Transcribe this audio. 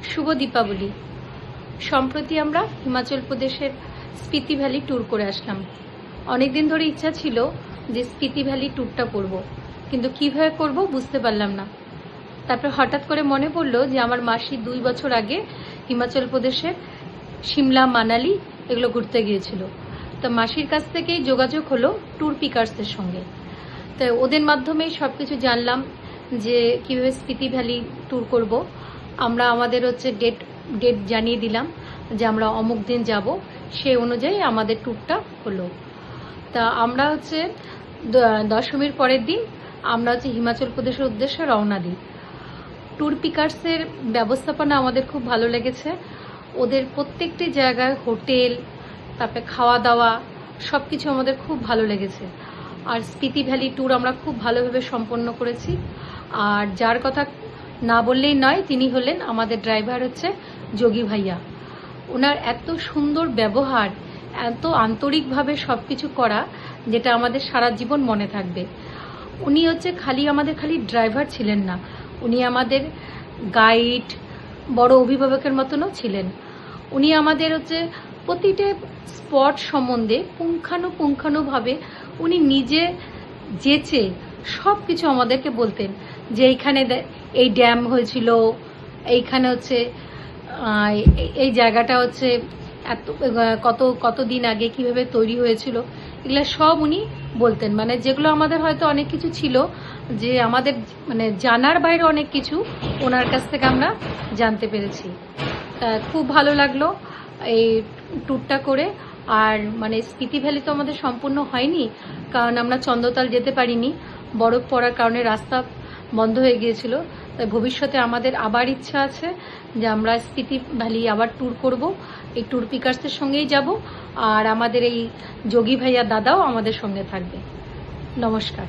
শুভ দীপাবলি। সম্প্রতি আমরা হিমাচল প্রদেশের স্পিতি ভ্যালি ট্যুর করে আসলাম। অনেক দিন ধরে ইচ্ছা ছিল যে স্পিতি ভ্যালি ট্যুরটা করব, কিন্তু কিভাবে করব বুঝতে পারলাম না। তারপর হঠাৎ করে মনে পড়লো যে আমার মাসি 2 বছর আগে হিমাচল প্রদেশের সিমলা, মানালি এগুলো ঘুরতে গিয়েছিল। তো মাসির কাছ থেকেই যোগাযোগ হলো ট্যুর পিকার্সদের সঙ্গে। তো ওদের মাধ্যমেই সব কিছু জানলাম যে কীভাবে স্পিতি ভ্যালি ট্যুর করব। আমরা আমাদের ডেট জানিয়ে দিলাম যে আমরা অমুক দিন যাব, সেই অনুযায়ী আমাদের ট্যুরটা হলো। তা আমরা দশমীর পরের দিন আমরা হিমাচল প্রদেশের উদ্দেশ্যে রওনা দিই। ট্যুর পিকার্সের ব্যবস্থাপনা আমাদের খুব ভালো লেগেছে। ওদের প্রত্যেকটি জায়গায় হোটেল, তারপরে খাওয়া দাওয়া সব কিছু আমাদের খুব ভালো লেগেছে। আর স্পিতি ভ্যালি ট্যুর আমরা খুব ভালোভাবে সম্পন্ন করেছি। আর যার কথা না বললেই নয়, তিনি হলেন আমাদের ড্রাইভার, যোগী ভাইয়া। ওনার এত সুন্দর ব্যবহার, এত আন্তরিকভাবে সব কিছু করা, যেটা আমাদের সারা জীবন মনে থাকবে। উনি খালি ড্রাইভার ছিলেন না, উনি আমাদের গাইড, বড় অভিভাবকের মতনও ছিলেন। উনি আমাদের প্রতিটা স্পট সম্বন্ধে পুঙ্খানুপুঙ্খানুভাবে উনি নিজে যেচে সব কিছু আমাদেরকে বলতেন, যে এইখানে এই ড্যাম হয়েছিল, এইখানে এই জায়গাটা এত কতদিন আগে কিভাবে তৈরি হয়েছিল, এগুলো সব উনি বলতেন। মানে যেগুলো আমাদের হয়তো অনেক কিছু ছিল যে আমাদের জানার বাইরে অনেক কিছু ওনার কাছ থেকে আমরা জানতে পেরেছি। খুব ভালো লাগলো এই ট্যুরটা করে। আর স্পিতি ভ্যালি তো আমাদের সম্পূর্ণ হয়নি, কারণ আমরা চন্দ্রতাল যেতে পারিনি, বরফ পড়ার কারণে রাস্তা বন্ধ হয়ে গিয়েছিল। তাই ভবিষ্যতে আমাদের আবার ইচ্ছা আছে যে আমরা স্পিতি ভ্যালি আবার ট্যুর করব। এই ট্যুর পিকার্সদের সঙ্গেই যাব, আর আমাদের এই যোগী ভাইয়া দাদাও আমাদের সঙ্গে থাকবে। নমস্কার।